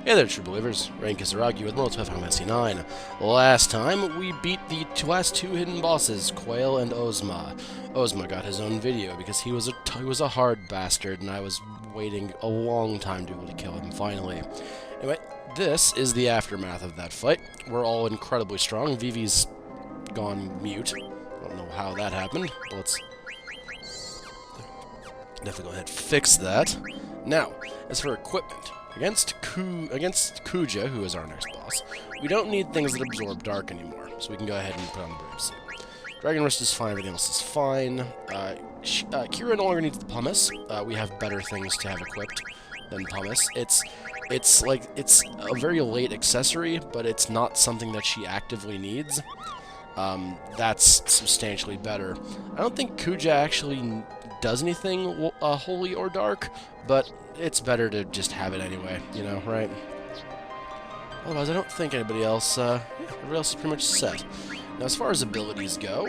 Hey there, true believers. Rain Kisaragi with Molotov Final Fantasy 9. Last time, we beat the last two hidden bosses, Quail and Ozma. Ozma got his own video because he was a hard bastard, and I was waiting a long time to be able to kill him, finally. Anyway, this is the aftermath of that fight. We're all incredibly strong. Vivi's gone mute. I don't know how that happened, but let's definitely go ahead and fix that. Now, as for equipment, Against Kuja, who is our next boss, we don't need things that absorb dark anymore, so we can go ahead and put on the Brave Suit. Dragon Wrist is fine, everything else is fine. Kira no longer needs the Pumice. We have better things to have equipped than Pumice. It's a very late accessory, but it's not something that she actively needs. That's substantially better. I don't think Kuja actually does anything holy or dark, but it's better to just have it anyway, you know, right? Otherwise, I don't think everybody else is pretty much set. Now, as far as abilities go,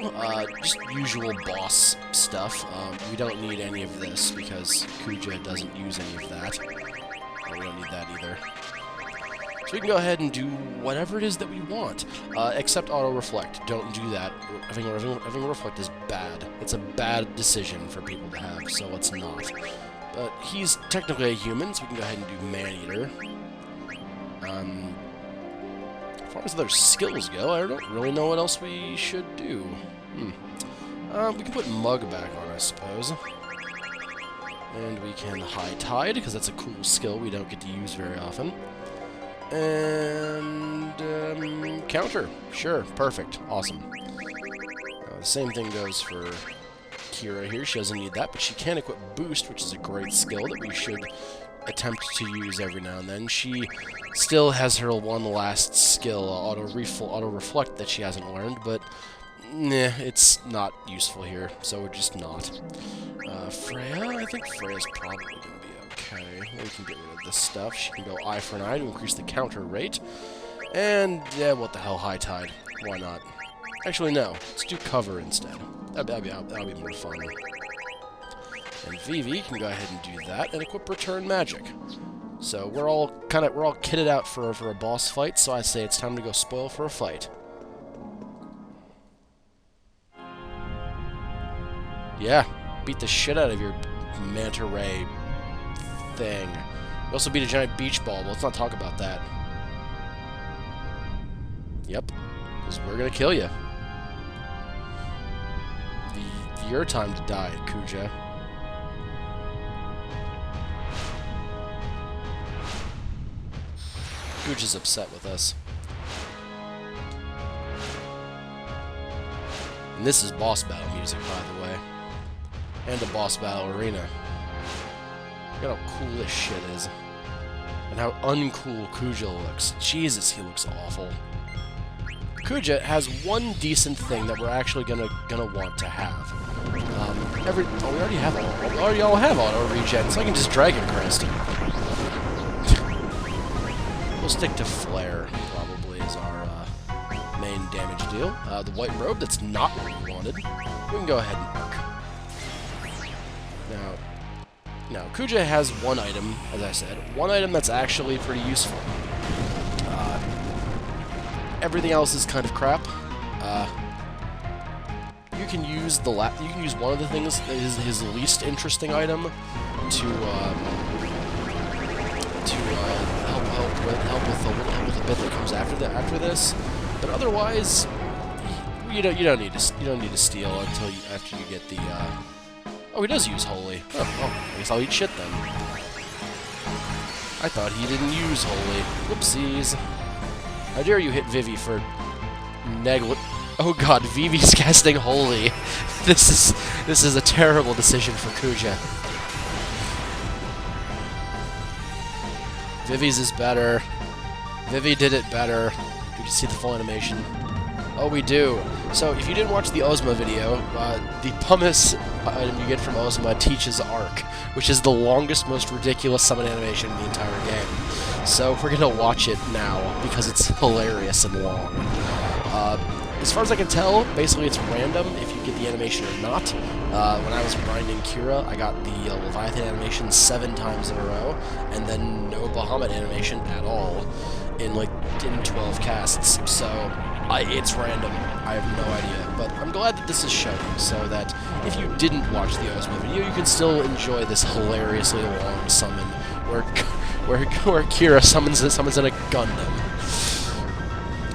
just usual boss stuff. We don't need any of this because Kuja doesn't use any of that. We don't need that either. So we can go ahead and do whatever it is that we want, except auto-reflect. Don't do that. Having reflect is bad. It's a bad decision for people to have, so let's not. But he's technically a human, so we can go ahead and do Man-Eater. As far as other skills go, I don't really know what else we should do. We can put Mug back on, I suppose. And we can High Tide, because that's a cool skill we don't get to use very often. And counter. Sure, perfect. Awesome. The same thing goes for Kira here. She doesn't need that, but she can equip Boost, which is a great skill that we should attempt to use every now and then. She still has her one last skill, auto-reflect, that she hasn't learned, but nah, it's not useful here, so we're just not. Freya? I think Freya's probably going to be okay. We can get rid of this stuff. She can go eye for an eye to increase the counter rate. And, yeah, what the hell, High Tide. Why not? Actually, no. Let's do cover instead. That'll be more fun. And Vivi can go ahead and do that and equip Return Magic. So we're all kitted out for a boss fight, so I say it's time to go spoil for a fight. Yeah, beat the shit out of your Manta Ray thing. We also beat a giant beach ball, but let's not talk about that. Yep, because we're gonna kill you. Your time to die, Kuja. Kuja's upset with us. And this is boss battle music, by the way. And a boss battle arena. Look at how cool this shit is. And how uncool Kuja looks. Jesus, he looks awful. Kuja has one decent thing that we're actually gonna want to have. We already have auto. We already all have auto regen, so I can just Dragon Crest. We'll stick to Flare, probably, as our main damage deal. The white robe, that's not what we wanted. We can go ahead and arc. Now, Kuja has one item, as I said, one item that's actually pretty useful. Everything else is kind of crap. You can use one of the things that is his least interesting item to help with the bit that comes after this. But otherwise, you don't need to steal after you get the. Oh, he does use Holy. Oh, I guess I'll eat shit then. I thought he didn't use Holy. Whoopsies. How dare you hit Vivi for Oh god, Vivi's casting Holy. This is a terrible decision for Kuja. Vivi's is better. Vivi did it better. Did you see the full animation? Oh, we do. So, if you didn't watch the Ozma video, the Pumice item you get from Ozma teaches Arc, which is the longest, most ridiculous summon animation in the entire game. So, we're gonna watch it now, because it's hilarious and long. As far as I can tell, basically it's random if you get the animation or not. When I was grinding Kira, I got the Leviathan animation 7 times in a row, and then no Bahamut animation at all in 12 casts. So it's random. I have no idea, but I'm glad that this is shown so that if you didn't watch the Ozma video, you can still enjoy this hilariously long summon where Kira summons in a Gundam.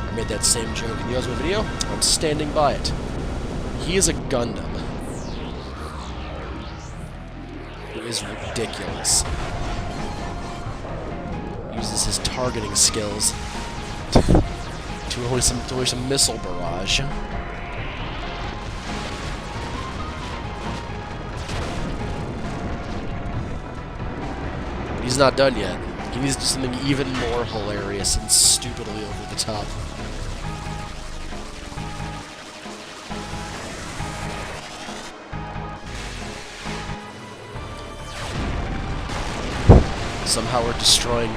I made that same joke in the Ozma video. I'm standing by it. He is a Gundam. It is ridiculous. Uses his targeting skills to unleash a missile barrage. But he's not done yet. He needs to do something even more hilarious and stupidly over the top. Somehow we're destroying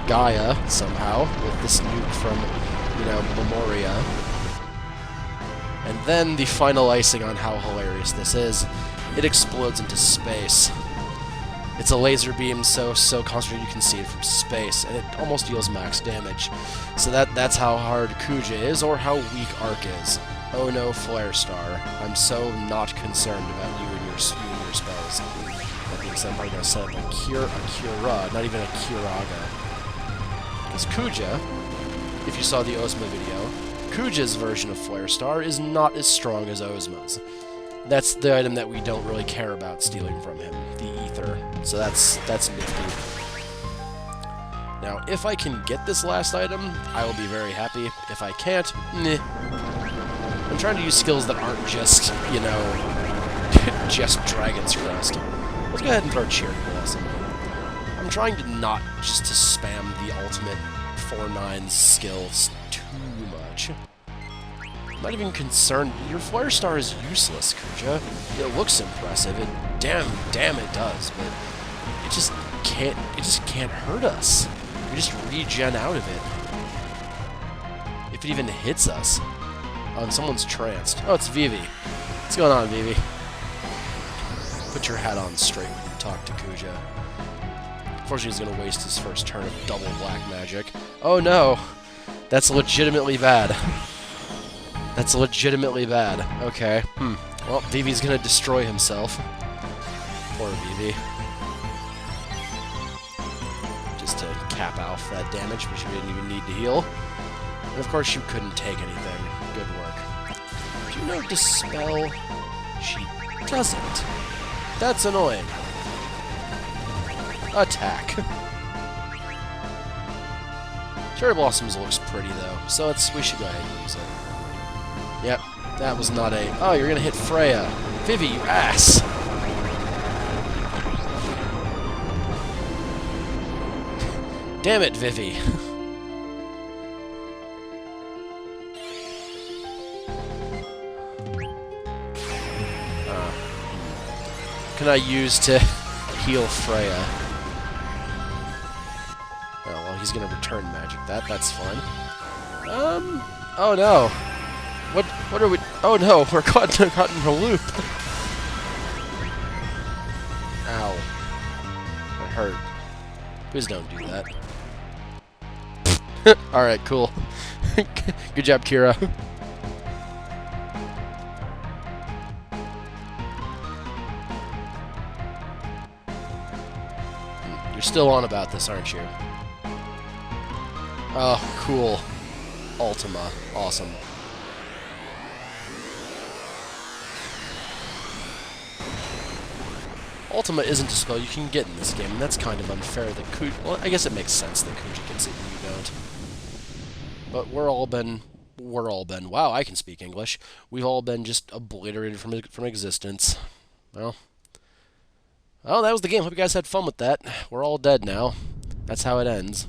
Gaia, somehow, with this nuke from, Memoria. And then the final icing on how hilarious this is, it explodes into space. It's a laser beam so concentrated you can see it from space, and it almost deals max damage. So that's how hard Kuja is, or how weak Arc is. Oh no, Flare Star. I'm so not concerned about you and your spells. That being said, I'm probably going to set up a Kira, not even a Kiraga. Because Kuja, if you saw the Ozma video, Kuja's version of Flare Star is not as strong as Ozma's. That's the item that we don't really care about stealing from him, the Ether. So that's nifty. Now, if I can get this last item, I will be very happy. If I can't, meh. I'm trying to use skills that aren't just, just Dragon's Crest. Let's go ahead and throw Cherry Blossom. I'm trying to not just to spam the ultimate 4-9 skills too much. I'm not even concerned. Your Flare Star is useless, Kuja. It looks impressive. Damn it does, but it just can't hurt us. We just regen out of it. If it even hits us. Oh, and someone's tranced. Oh, it's Vivi. What's going on, Vivi? Put your hat on straight when you talk to Kuja. Unfortunately, he's going to waste his first turn of double black magic. Oh no! That's legitimately bad. That's legitimately bad. Okay. Well, Vivi's going to destroy himself. Poor Vivi. Just to cap off that damage, which we didn't even need to heal. And of course, you couldn't take anything. Good work. Do you know Dispel? She doesn't. That's annoying. Attack. Cherry Blossoms looks pretty though, so we should go ahead and use it. Yep, that was not a... Oh, you're gonna hit Freya. Vivi, you ass! Damn it, Vivi. Can I use to heal Freya? Oh, well, he's gonna return magic. That's fun. Oh no. What are we... Oh no, we're caught in a loop. Ow. That hurt. Please don't do that. Alright, cool. Good job, Kira. You're still on about this, aren't you? Oh, cool. Ultima. Awesome. Ultima isn't a spell you can get in this game, and that's kind of unfair that Kuja... Well, I guess it makes sense that Kuja gets it and you don't. But we're all been... Wow, I can speak English. We've all been just obliterated from existence. Well... Oh, that was the game. Hope you guys had fun with that. We're all dead now. That's how it ends.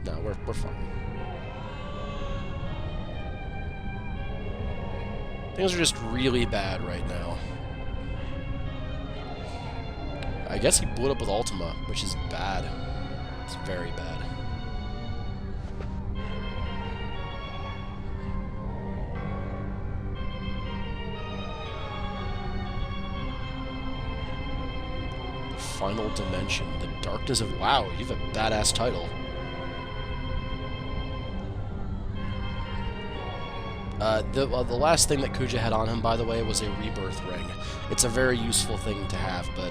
No, we're fine. Things are just really bad right now. I guess he blew it up with Ultima, which is bad. It's very bad. Final Dimension. The Darkness of... Wow, you have a badass title. The last thing that Kuja had on him, by the way, was a rebirth ring. It's a very useful thing to have, but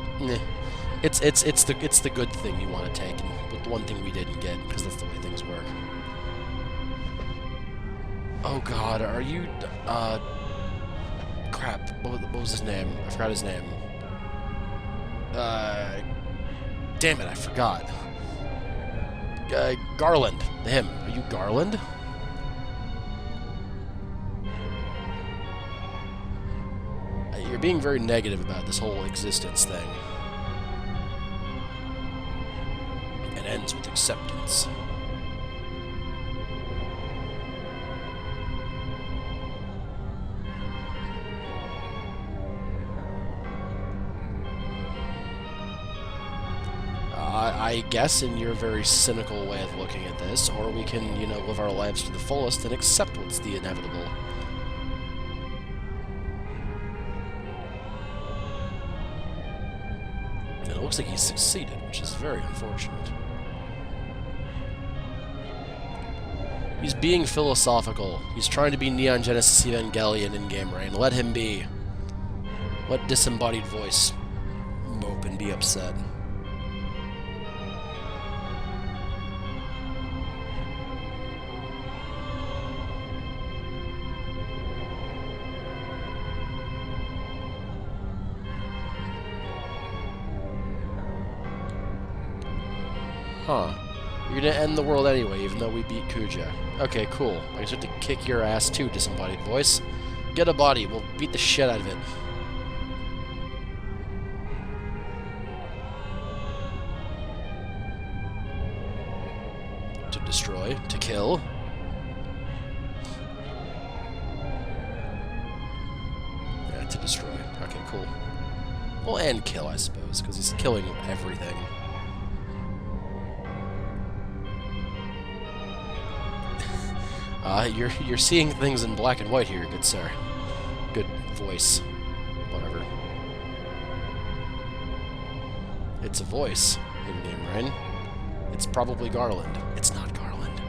it's the good thing you want to take, and the one thing we didn't get, because that's the way things work. Oh God, are you? Crap. What was his name? I forgot his name. Damn it, I forgot. Garland. Him. Are you Garland? You're being very negative about this whole existence thing. It ends with acceptance. I guess in your very cynical way of looking at this, or we can, you know, live our lives to the fullest and accept what's the inevitable. And it looks like he's succeeded, which is very unfortunate. He's being philosophical. He's trying to be Neon Genesis Evangelion in-game rain. Let him be. Let disembodied voice mope and be upset. Huh. You're gonna end the world anyway, even though we beat Kuja. Okay, cool. I guess we have to kick your ass too, disembodied voice. Get a body, we'll beat the shit out of it. To destroy, to kill. Yeah, to destroy. Okay, cool. Well, and kill, I suppose, because he's killing everything. You're seeing things in black and white here, good sir. Good voice. Whatever. It's a voice in-game, right? It's probably Garland. It's not Garland.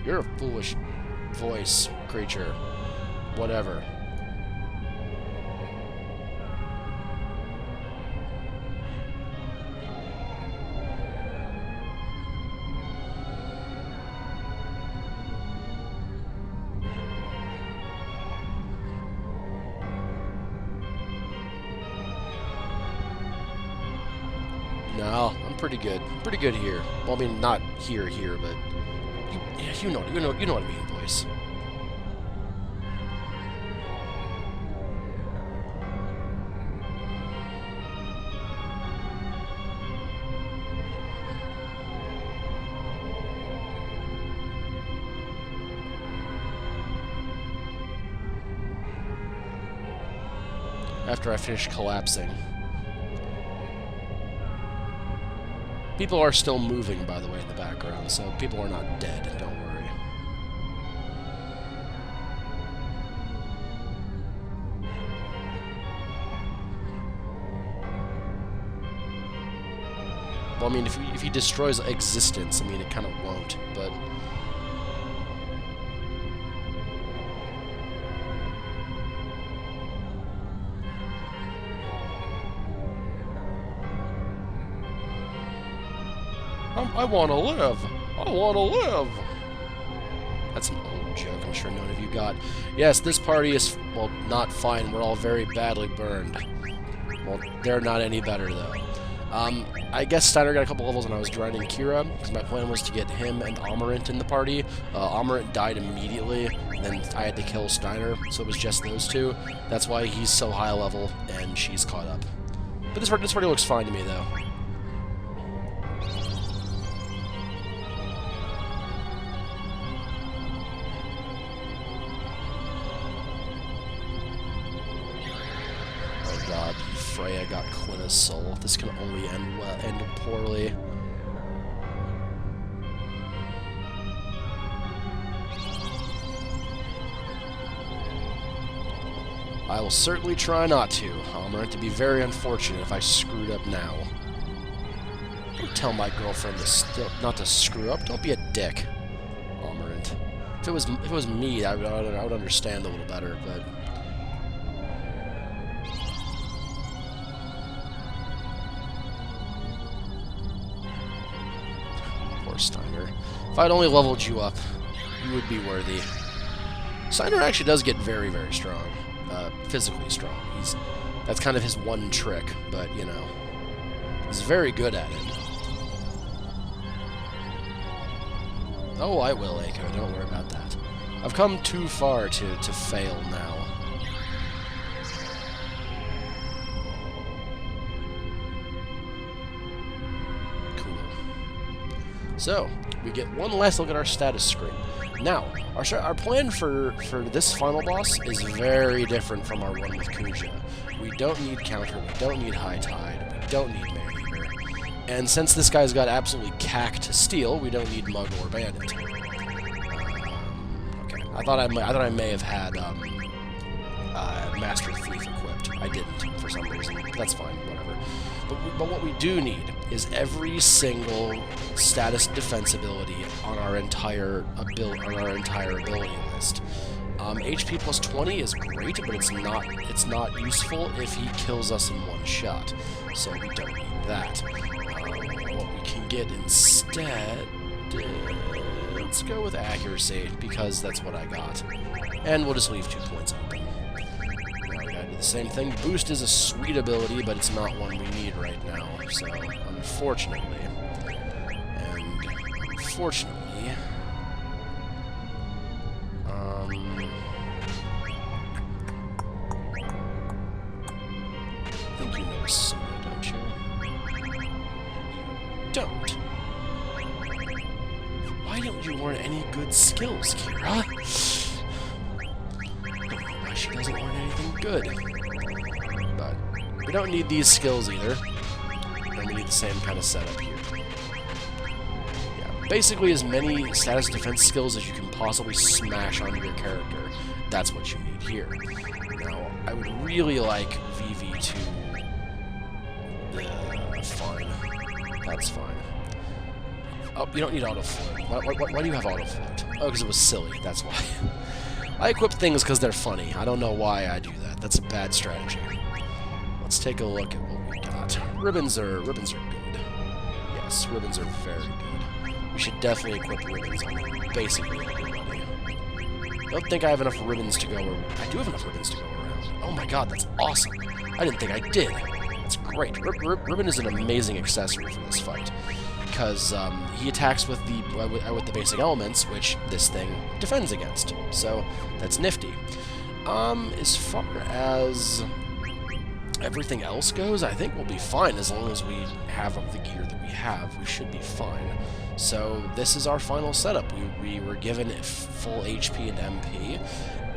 You're a foolish voice creature. Whatever. No, I'm pretty good. Pretty good here. Well, I mean, not here, but you know what I mean, boys. After I finish collapsing. People are still moving, by the way, in the background, so people are not dead, don't worry. Well, I mean, if he destroys existence, I mean, it kind of won't, but... I want to live! I want to live! That's an old joke I'm sure none of you got. Yes, this party is, well, not fine. We're all very badly burned. Well, they're not any better, though. I guess Steiner got a couple levels when I was grinding Kira, because my plan was to get him and Amarant in the party. Amarant died immediately, and then I had to kill Steiner, so it was just those two. That's why he's so high level, and she's caught up. But this party looks fine to me, though. God, Freya got Quina's soul. This can only end poorly. I will certainly try not to. I'm going to be very unfortunate if I screwed up now. Don't tell my girlfriend not to screw up. Don't be a dick, Almirant. If it was me, I would understand a little better, but... Poor Steiner. If I'd only leveled you up, you would be worthy. Steiner actually does get very, very strong. Physically strong. That's kind of his one trick, but, you know, he's very good at it. Oh, I will, Eiko. Don't worry about that. I've come too far to fail now. Cool. So, we get one last look at our status screen. Now, our plan for this final boss is very different from our one with Kuja. We don't need Counter, we don't need High Tide, we don't need Maneater. And since this guy's got absolutely cack to steal, we don't need Mug or Bandit. Okay, I thought I may have had Master Thief equipped. I didn't for some reason. That's fine, whatever. But what we do need is every single status defense ability on our entire ability list. HP plus 20 is great, but it's not useful if he kills us in one shot. So we don't need that. What we can get instead, let's go with accuracy because that's what I got, and we'll just leave 2 points open. The same thing. Boost is a sweet ability, but it's not one we need right now. So, unfortunately, I think you know Suda, don't you? You don't. Why don't you learn any good skills, Kira? I don't know why she doesn't learn anything good. But we don't need these skills either. And we need the same kind of setup here. Yeah, basically as many status defense skills as you can possibly smash onto your character. That's what you need here. Now, I would really like Vivi to... fine. That's fine. Oh, you don't need auto float. Why do you have auto float? Oh, because it was silly. That's why. I equip things because they're funny. I don't know why I do that. That's a bad strategy. Let's take a look at what we got. Ribbons are good. Yes, ribbons are very good. We should definitely equip ribbons on basically everybody. I don't think I have enough ribbons to go around. I do have enough ribbons to go around. Oh my god, that's awesome. I didn't think I did. That's great. Ribbon is an amazing accessory for this fight. Because he attacks with the basic elements, which this thing defends against. So that's nifty. As far as everything else goes, I think we'll be fine as long as we have the gear that we have. We should be fine. So this is our final setup. We were given full HP and MP,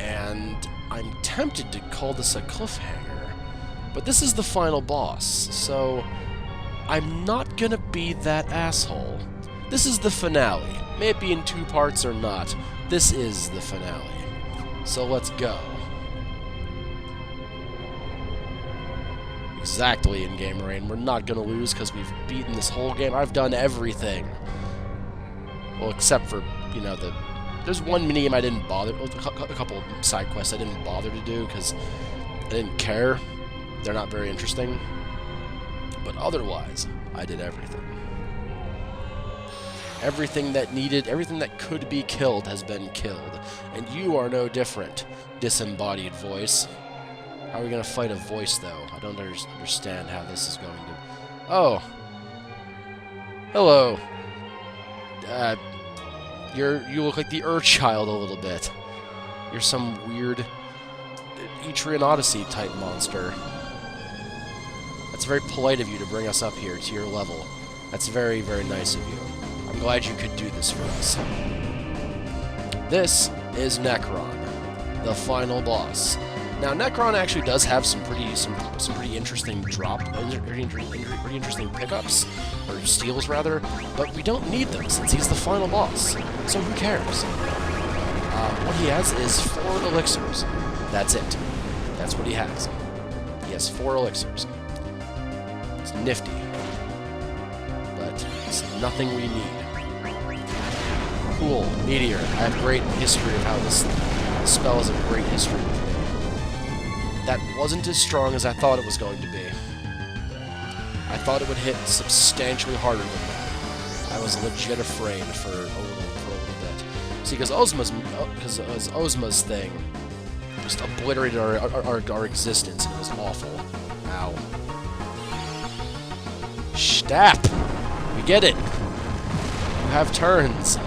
and I'm tempted to call this a cliffhanger, but this is the final boss. So I'm not gonna be that asshole. This is the finale. May it be in 2 parts or not, this is the finale. So let's go. Exactly, in-game rain. We're not gonna lose because we've beaten this whole game. I've done everything. Well, except for, you know, there's one minigame I didn't bother, a couple of side quests I didn't bother to do because I didn't care. They're not very interesting. But otherwise, I did everything. Everything that could be killed has been killed. And you are no different, disembodied voice. How are we going to fight a voice, though? I don't understand how this is going to... Oh. Hello. You look like the Urchild a little bit. You're some weird Etrian Odyssey type monster. That's very polite of you to bring us up here to your level. That's very, very nice of you. I'm glad you could do this for us. This is Necron, the final boss. Now, Necron actually does have some pretty interesting pretty interesting pickups, or steals rather, but we don't need them since he's the final boss. So who cares? What he has is 4 elixirs. That's it. That's what he has. He has 4 elixirs. It's nifty. But it's nothing we need. Cool. Meteor. I have great history of how this spell has a great history with me. That wasn't as strong as I thought it was going to be. I thought it would hit substantially harder than that. I was legit afraid for a little bit. See, because Ozma's thing just obliterated our existence, and it was awful. Ow. Stop! We get it! You have turns.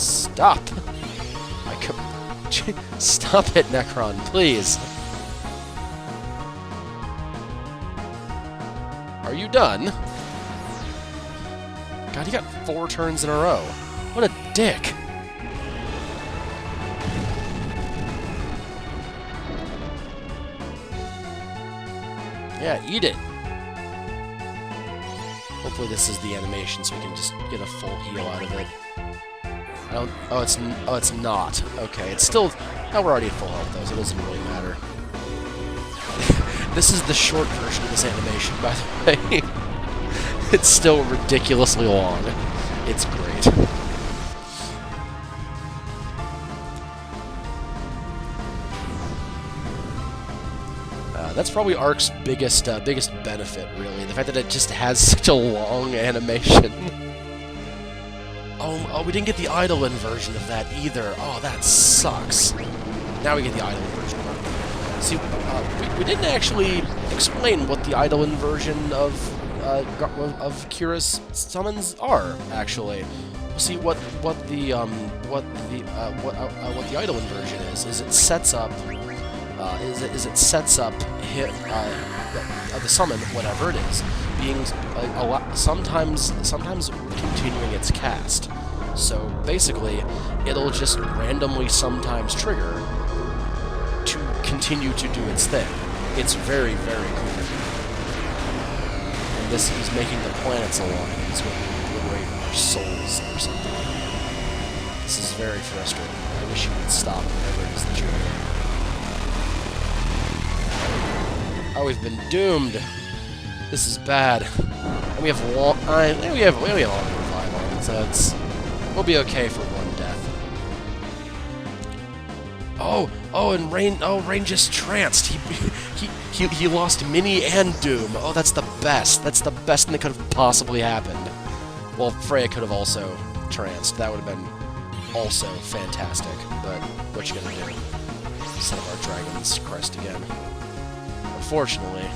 Stop! Stop it, Necron, please! Are you done? God, he got 4 turns in a row. What a dick! Yeah, eat it! Hopefully this is the animation so we can just get a full heal out of it. I don't... Oh, it's not. Okay, it's still... Oh, we're already at full health, though, so it doesn't really matter. This is the short version of this animation, by the way. It's still ridiculously long. It's great. That's probably Ark's biggest benefit, really. The fact that it just has such a long animation. Oh, we didn't get the Eidolon version of that either. Oh, that sucks. Now we get the Eidolon version. See, we didn't actually explain what the Eidolon version of Kira's summons are. Actually, see what the Eidolon version is it sets up it sets up the summon, whatever it is, being sometimes continuing its cast. So basically, it'll just randomly sometimes trigger to continue to do its thing. It's very, very cool. And this is making the planets align. It's going to liberate our souls or something. This is very frustrating. I wish you would stop whatever it is that you're doing. Oh, we've been doomed. This is bad. And we have long. We have long revive on, so we'll be okay for 1 death. Oh, and Rain just tranced. He lost Mini and Doom. Oh, that's the best. That's the best thing that could have possibly happened. Well, Freya could have also tranced. That would have been also fantastic. But what you gonna do? Set up our Dragon's Crest again. Unfortunately.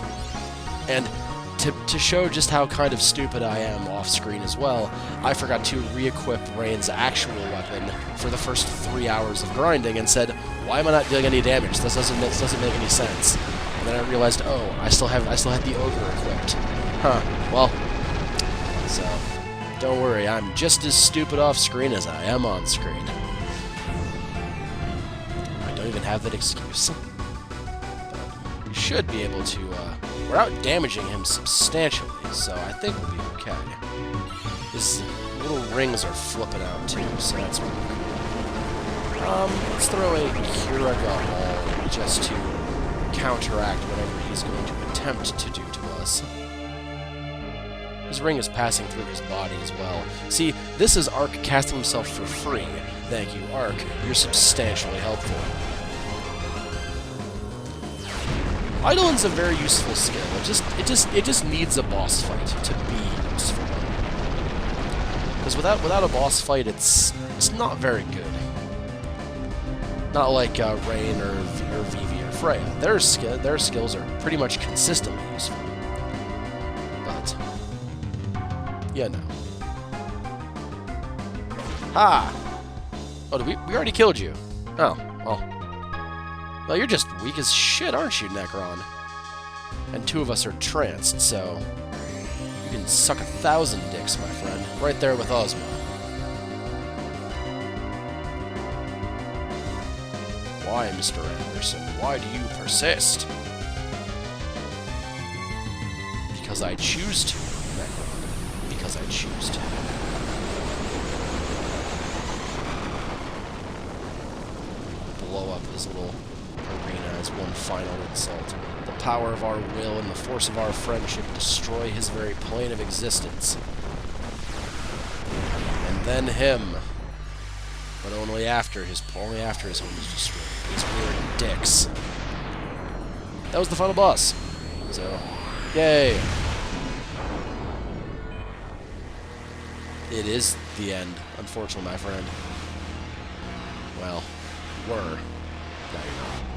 And to show just how kind of stupid I am off-screen as well, I forgot to re-equip Rain's actual weapon for the first 3 hours of grinding and said, why am I not dealing any damage? This doesn't make any sense. And then I realized, oh, I still had the Ogre equipped. Huh. Well, so don't worry, I'm just as stupid off-screen as I am on-screen. I don't even have that excuse. We should be able to, we're out damaging him substantially, so I think we'll be okay. His little rings are flipping out too, so that's really cool. Let's throw a Kiraga Ball just to counteract whatever he's going to attempt to do to us. His ring is passing through his body as well. See, this is Ark casting himself for free. Thank you, Ark. You're substantially helpful. Eidolon's a very useful skill. It just needs a boss fight to be useful. Because without a boss fight, it's not very good. Not like Rain or Vivi or Freya. Their skills are pretty much consistently useful. But yeah, no. Ha! Oh, we already killed you. Oh, well. Well, you're just weak as shit, aren't you, Necron? And 2 of us are tranced, so you can suck 1,000 dicks, my friend. Right there with Ozma. Why, Mr. Anderson? Why do you persist? Because I choose to, Necron. Because I choose to. Blow up his little arena as one final insult. The power of our will and the force of our friendship destroy his very plane of existence. And then him. But only after his home is destroyed. These weird dicks. That was the final boss. So, yay! It is the end, unfortunately, my friend. Well, were. Now you're not.